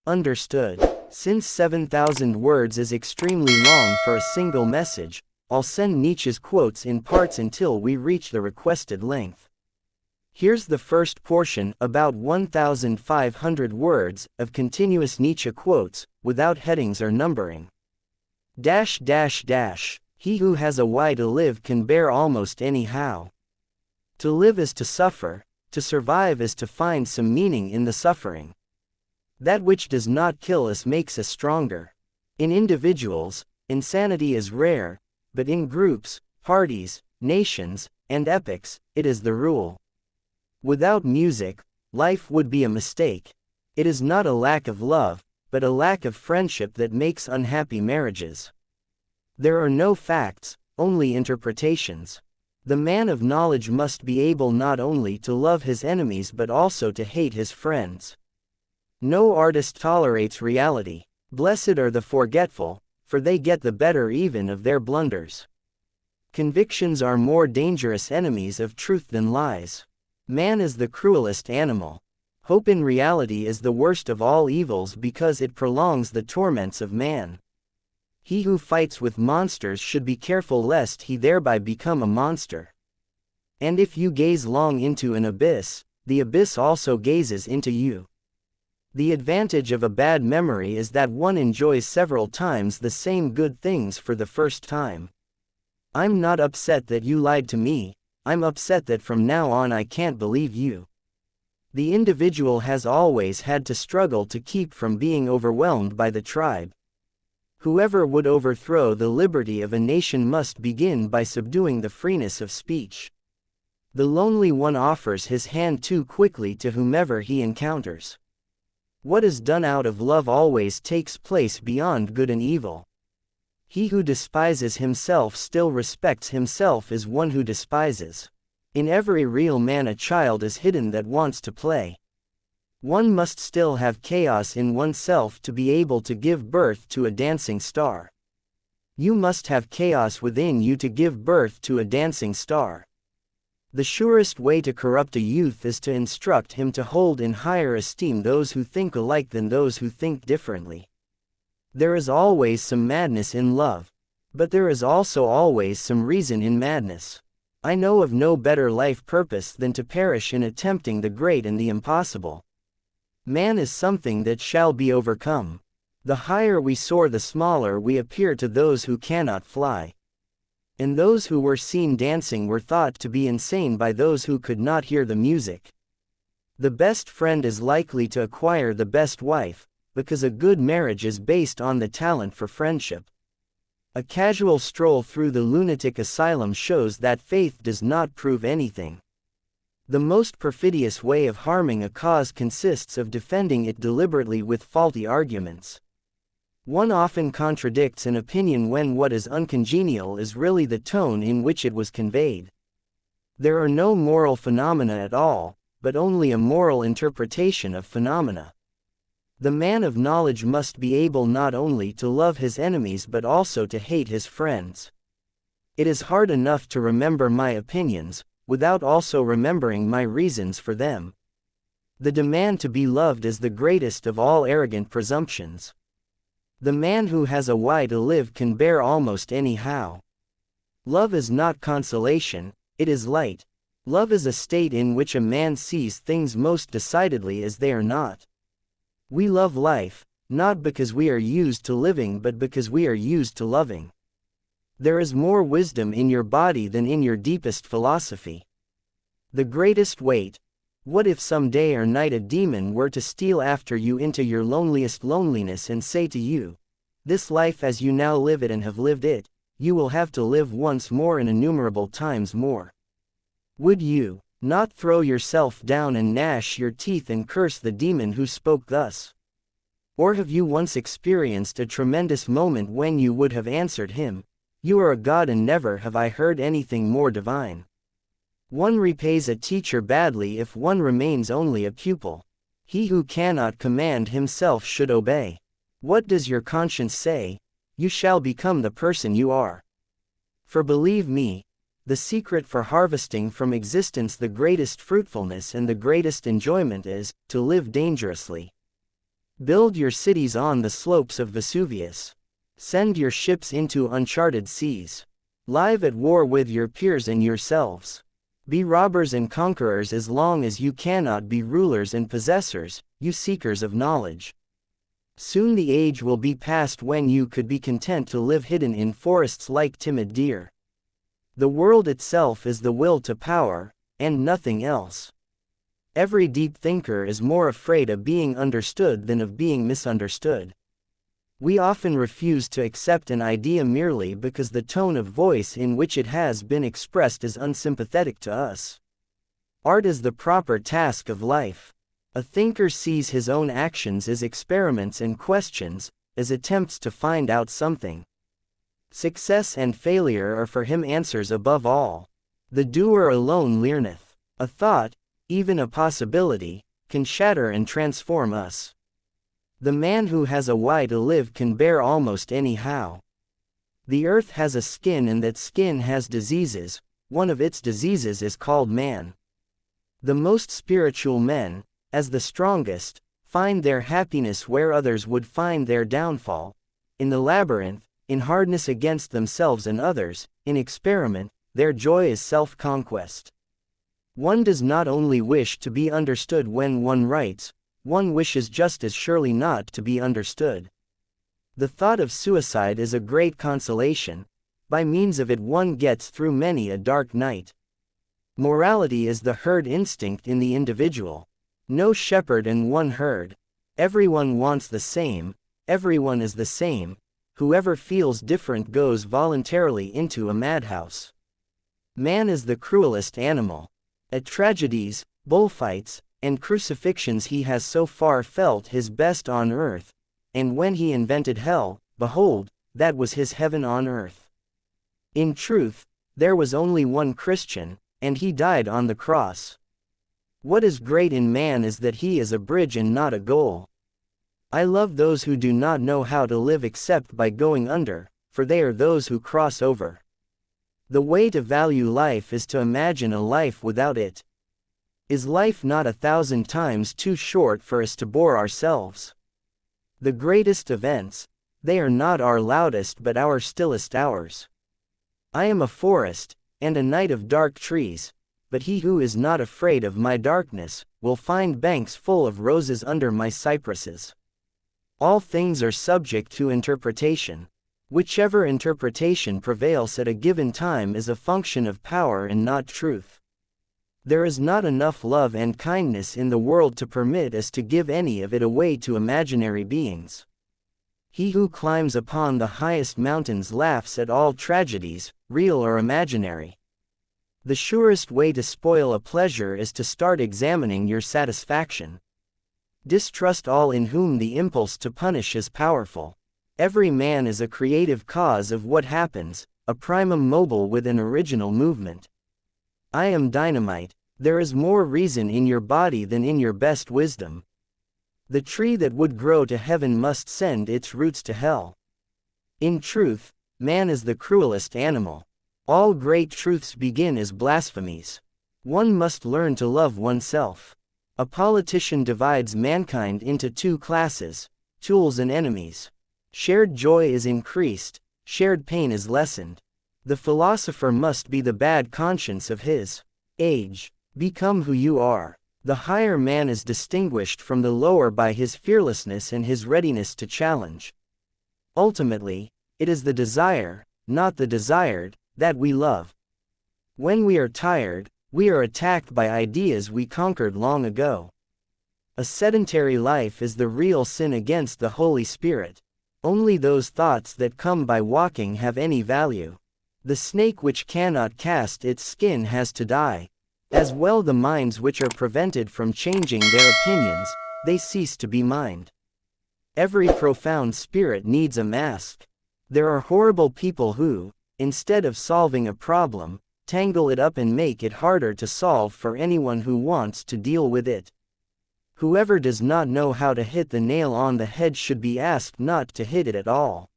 Understood. Since 7,000 words is extremely long for a single message, I'll send Nietzsche's quotes in parts until we reach the requested length. Here's the first portion, about 1,500 words, of continuous Nietzsche quotes, without headings or numbering. He who has a why to live can bear almost any how. To live is to suffer, to survive is to find some meaning in the suffering. That which does not kill us makes us stronger. In individuals, insanity is rare, but in groups, parties, nations, and epochs, it is the rule. Without music, life would be a mistake. It is not a lack of love, but a lack of friendship that makes unhappy marriages. There are no facts, only interpretations. The man of knowledge must be able not only to love his enemies but also to hate his friends. No artist tolerates reality. Blessed are the forgetful, for they get the better even of their blunders. Convictions are more dangerous enemies of truth than lies. Man is the cruelest animal. Hope in reality is the worst of all evils because it prolongs the torments of man. He who fights with monsters should be careful lest he thereby become a monster. And if you gaze long into an abyss, the abyss also gazes into you. The advantage of a bad memory is that one enjoys several times the same good things for the first time. I'm not upset that you lied to me, I'm upset that from now on I can't believe you. The individual has always had to struggle to keep from being overwhelmed by the tribe. Whoever would overthrow the liberty of a nation must begin by subduing the freeness of speech. The lonely one offers his hand too quickly to whomever he encounters. What is done out of love always takes place beyond good and evil. He who despises himself still respects himself as one who despises. In every real man a child is hidden that wants to play. One must still have chaos in oneself to be able to give birth to a dancing star. You must have chaos within you to give birth to a dancing star. The surest way to corrupt a youth is to instruct him to hold in higher esteem those who think alike than those who think differently. There is always some madness in love, but there is also always some reason in madness. I know of no better life purpose than to perish in attempting the great and the impossible. Man is something that shall be overcome. The higher we soar, the smaller we appear to those who cannot fly. And those who were seen dancing were thought to be insane by those who could not hear the music. The best friend is likely to acquire the best wife, because a good marriage is based on the talent for friendship. A casual stroll through the lunatic asylum shows that faith does not prove anything. The most perfidious way of harming a cause consists of defending it deliberately with faulty arguments. One often contradicts an opinion when what is uncongenial is really the tone in which it was conveyed. There are no moral phenomena at all, but only a moral interpretation of phenomena. The man of knowledge must be able not only to love his enemies but also to hate his friends. It is hard enough to remember my opinions, without also remembering my reasons for them. The demand to be loved is the greatest of all arrogant presumptions. The man who has a why to live can bear almost any how. Love is not consolation, it is light. Love is a state in which a man sees things most decidedly as they are not. We love life, not because we are used to living but because we are used to loving. There is more wisdom in your body than in your deepest philosophy. The greatest weight. What if some day or night a demon were to steal after you into your loneliest loneliness and say to you, "This life as you now live it and have lived it, you will have to live once more and innumerable times more." Would you not throw yourself down and gnash your teeth and curse the demon who spoke thus? Or have you once experienced a tremendous moment when you would have answered him, "You are a god and never have I heard anything more divine"? One repays a teacher badly if one remains only a pupil. He who cannot command himself should obey. What does your conscience say? You shall become the person you are. For believe me, the secret for harvesting from existence the greatest fruitfulness and the greatest enjoyment is, to live dangerously. Build your cities on the slopes of Vesuvius. Send your ships into uncharted seas. Live at war with your peers and yourselves. Be robbers and conquerors as long as you cannot be rulers and possessors, you seekers of knowledge. Soon the age will be past when you could be content to live hidden in forests like timid deer. The world itself is the will to power, and nothing else. Every deep thinker is more afraid of being understood than of being misunderstood. We often refuse to accept an idea merely because the tone of voice in which it has been expressed is unsympathetic to us. Art is the proper task of life. A thinker sees his own actions as experiments and questions, as attempts to find out something. Success and failure are for him answers above all. The doer alone learneth. A thought, even a possibility, can shatter and transform us. The man who has a why to live can bear almost any how. The earth has a skin and that skin has diseases, one of its diseases is called man. The most spiritual men, as the strongest, find their happiness where others would find their downfall, in the labyrinth, in hardness against themselves and others, in experiment, their joy is self-conquest. One does not only wish to be understood when one writes, one wishes just as surely not to be understood. The thought of suicide is a great consolation. By means of it one gets through many a dark night. Morality is the herd instinct in the individual. No shepherd and one herd. Everyone wants the same, everyone is the same. Whoever feels different goes voluntarily into a madhouse. Man is the cruelest animal. At tragedies, bullfights, and crucifixions he has so far felt his best on earth, and when he invented hell, behold, that was his heaven on earth. In truth, there was only one Christian, and he died on the cross. What is great in man is that he is a bridge and not a goal. I love those who do not know how to live except by going under, for they are those who cross over. The way to value life is to imagine a life without it. Is life not 1,000 times too short for us to bore ourselves? The greatest events, they are not our loudest but our stillest hours. I am a forest, and a night of dark trees, but he who is not afraid of my darkness, will find banks full of roses under my cypresses. All things are subject to interpretation. Whichever interpretation prevails at a given time is a function of power and not truth. There is not enough love and kindness in the world to permit us to give any of it away to imaginary beings. He who climbs upon the highest mountains laughs at all tragedies, real or imaginary. The surest way to spoil a pleasure is to start examining your satisfaction. Distrust all in whom the impulse to punish is powerful. Every man is a creative cause of what happens, a primum mobile with an original movement. I am dynamite. There is more reason in your body than in your best wisdom. The tree that would grow to heaven must send its roots to hell. In truth, man is the cruelest animal. All great truths begin as blasphemies. One must learn to love oneself. A politician divides mankind into two classes, tools and enemies. Shared joy is increased, shared pain is lessened. The philosopher must be the bad conscience of his age. Become who you are. The higher man is distinguished from the lower by his fearlessness and his readiness to challenge. Ultimately, it is the desire, not the desired, that we love. When we are tired, we are attacked by ideas we conquered long ago. A sedentary life is the real sin against the Holy Spirit. Only those thoughts that come by walking have any value. The snake which cannot cast its skin has to die. As well the minds which are prevented from changing their opinions, they cease to be mind. Every profound spirit needs a mask. There are horrible people who, instead of solving a problem, tangle it up and make it harder to solve for anyone who wants to deal with it. Whoever does not know how to hit the nail on the head should be asked not to hit it at all.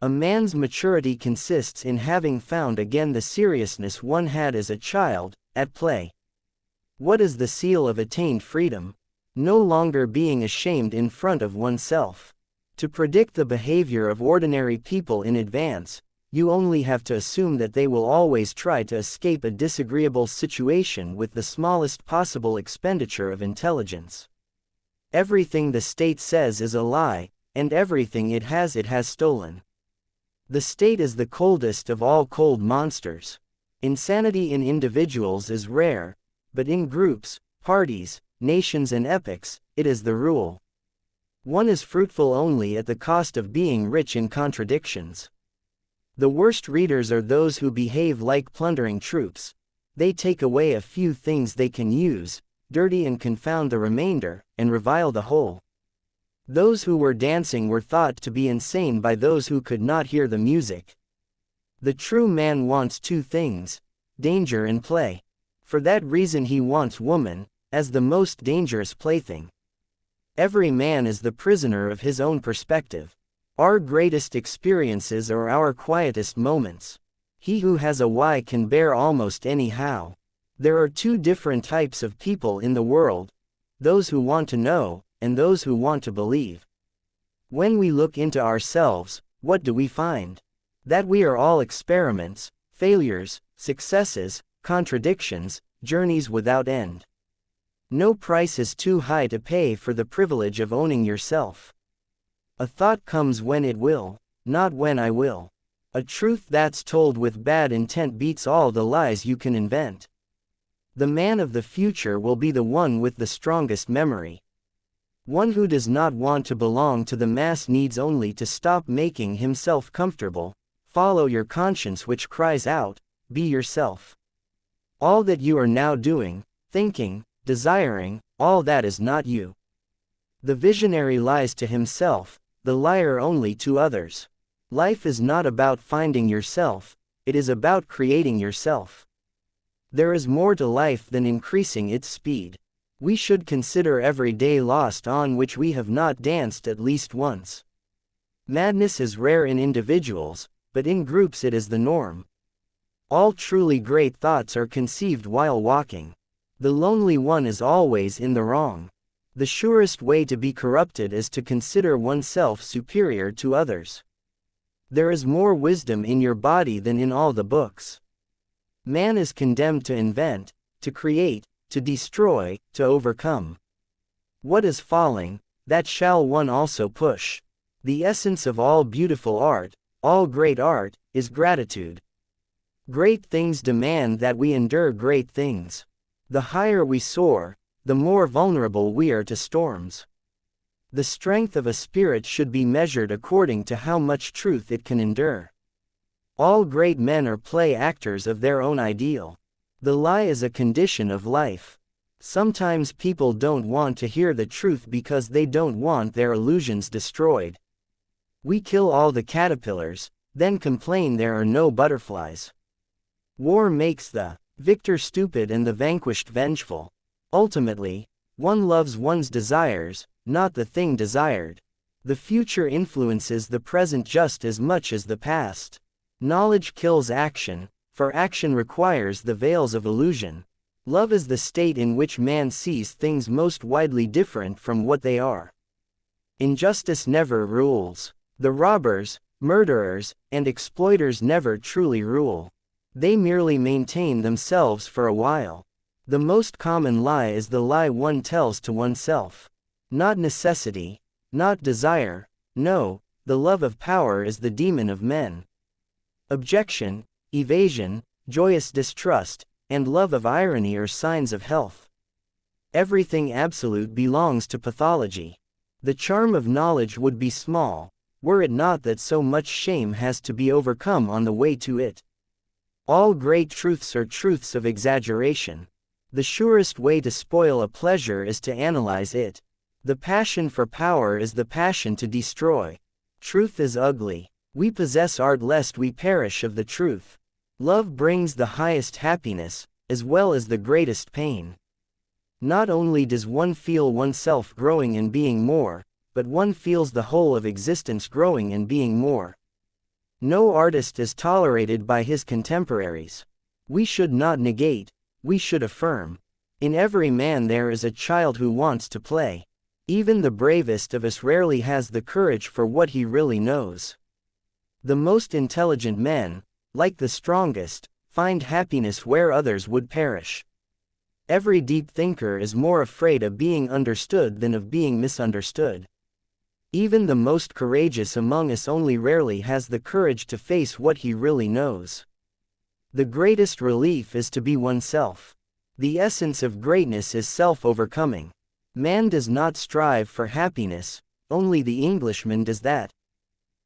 A man's maturity consists in having found again the seriousness one had as a child, at play. What is the seal of attained freedom? No longer being ashamed in front of oneself. To predict the behavior of ordinary people in advance, you only have to assume that they will always try to escape a disagreeable situation with the smallest possible expenditure of intelligence. Everything the state says is a lie, and everything it has stolen. The state is the coldest of all cold monsters. Insanity in individuals is rare, but in groups, parties, nations and epochs, it is the rule. One is fruitful only at the cost of being rich in contradictions. The worst readers are those who behave like plundering troops. They take away a few things they can use, dirty and confound the remainder, and revile the whole. Those who were dancing were thought to be insane by those who could not hear the music. The true man wants two things, danger and play. For that reason he wants woman, as the most dangerous plaything. Every man is the prisoner of his own perspective. Our greatest experiences are our quietest moments. He who has a why can bear almost any how. There are two different types of people in the world, those who want to know, and those who want to believe. When we look into ourselves, what do we find? That we are all experiments, failures, successes, contradictions, journeys without end. No price is too high to pay for the privilege of owning yourself. A thought comes when it will, not when I will. A truth that's told with bad intent beats all the lies you can invent. The man of the future will be the one with the strongest memory. One who does not want to belong to the mass needs only to stop making himself comfortable. Follow your conscience which cries out, be yourself. All that you are now doing, thinking, desiring, all that is not you. The visionary lies to himself, the liar only to others. Life is not about finding yourself, it is about creating yourself. There is more to life than increasing its speed. We should consider every day lost on which we have not danced at least once. Madness is rare in individuals, but in groups it is the norm. All truly great thoughts are conceived while walking. The lonely one is always in the wrong. The surest way to be corrupted is to consider oneself superior to others. There is more wisdom in your body than in all the books. Man is condemned to invent, to create, to destroy, to overcome. What is falling, that shall one also push. The essence of all beautiful art, all great art, is gratitude. Great things demand that we endure great things. The higher we soar, the more vulnerable we are to storms. The strength of a spirit should be measured according to how much truth it can endure. All great men are play actors of their own ideal. The lie is a condition of life. Sometimes people don't want to hear the truth because they don't want their illusions destroyed. We kill all the caterpillars, then complain there are no butterflies. War makes the victor stupid and the vanquished vengeful. Ultimately, one loves one's desires, not the thing desired. The future influences the present just as much as the past. Knowledge kills action, for action requires the veils of illusion. Love is the state in which man sees things most widely different from what they are. Injustice never rules. The robbers, murderers, and exploiters never truly rule. They merely maintain themselves for a while. The most common lie is the lie one tells to oneself. Not necessity, not desire, no, the love of power is the demon of men. Objection, evasion, joyous distrust, and love of irony are signs of health. Everything absolute belongs to pathology. The charm of knowledge would be small, were it not that so much shame has to be overcome on the way to it. All great truths are truths of exaggeration. The surest way to spoil a pleasure is to analyze it. The passion for power is the passion to destroy. Truth is ugly. We possess art lest we perish of the truth. Love brings the highest happiness, as well as the greatest pain. Not only does one feel oneself growing and being more, but one feels the whole of existence growing and being more. No artist is tolerated by his contemporaries. We should not negate, we should affirm. In every man there is a child who wants to play. Even the bravest of us rarely has the courage for what he really knows. The most intelligent men, like the strongest, find happiness where others would perish. Every deep thinker is more afraid of being understood than of being misunderstood. Even the most courageous among us only rarely has the courage to face what he really knows. The greatest relief is to be oneself. The essence of greatness is self-overcoming. Man does not strive for happiness, only the Englishman does that.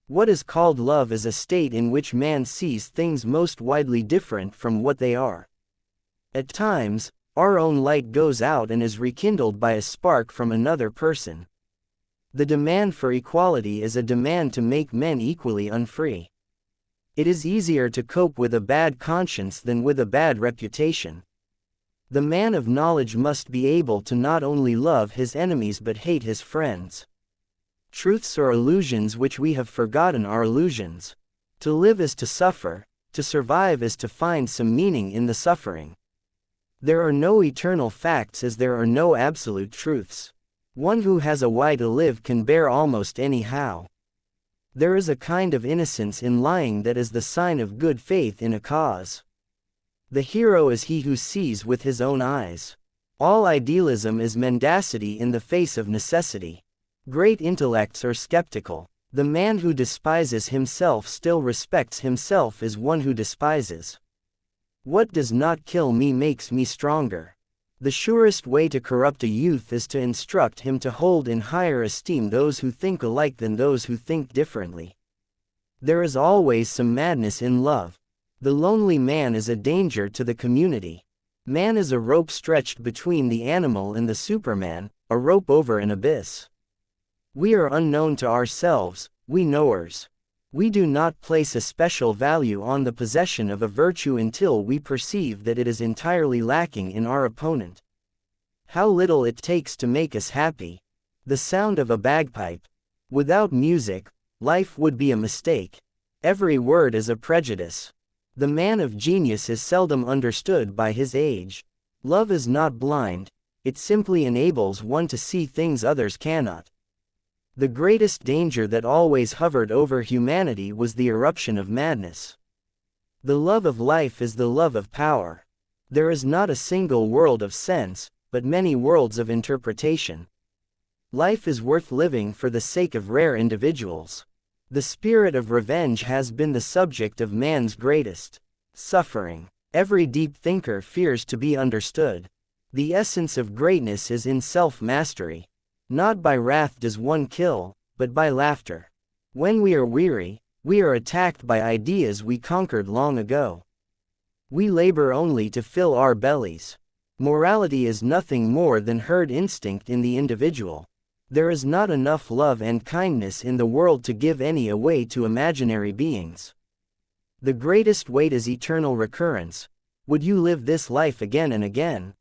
What is called love is a state in which man sees things most widely different from what they are. At times, our own light goes out and is rekindled by a spark from another person. The demand for equality is a demand to make men equally unfree. It is easier to cope with a bad conscience than with a bad reputation. The man of knowledge must be able to not only love his enemies but hate his friends. Truths or illusions which we have forgotten are illusions. To live is to suffer, to survive is to find some meaning in the suffering. There are no eternal facts as there are no absolute truths. One who has a why to live can bear almost any how. There is a kind of innocence in lying that is the sign of good faith in a cause. The hero is he who sees with his own eyes. All idealism is mendacity in the face of necessity. Great intellects are skeptical. The man who despises himself still respects himself as one who despises. What does not kill me makes me stronger. The surest way to corrupt a youth is to instruct him to hold in higher esteem those who think alike than those who think differently. There is always some madness in love. The lonely man is a danger to the community. Man is a rope stretched between the animal and the Superman, a rope over an abyss. We are unknown to ourselves, we knowers. We do not place a special value on the possession of a virtue until we perceive that it is entirely lacking in our opponent. How little it takes to make us happy. The sound of a bagpipe. Without music, life would be a mistake. Every word is a prejudice. The man of genius is seldom understood by his age. Love is not blind, it simply enables one to see things others cannot. The greatest danger that always hovered over humanity was the eruption of madness. The love of life is the love of power. There is not a single world of sense, but many worlds of interpretation. Life is worth living for the sake of rare individuals. The spirit of revenge has been the subject of man's greatest suffering. Every deep thinker fears to be understood. The essence of greatness is in self-mastery. Not by wrath does one kill, but by laughter. When we are weary, we are attacked by ideas we conquered long ago. We labor only to fill our bellies. Morality is nothing more than herd instinct in the individual. There is not enough love and kindness in the world to give any away to imaginary beings. The greatest weight is eternal recurrence. Would you live this life again and again?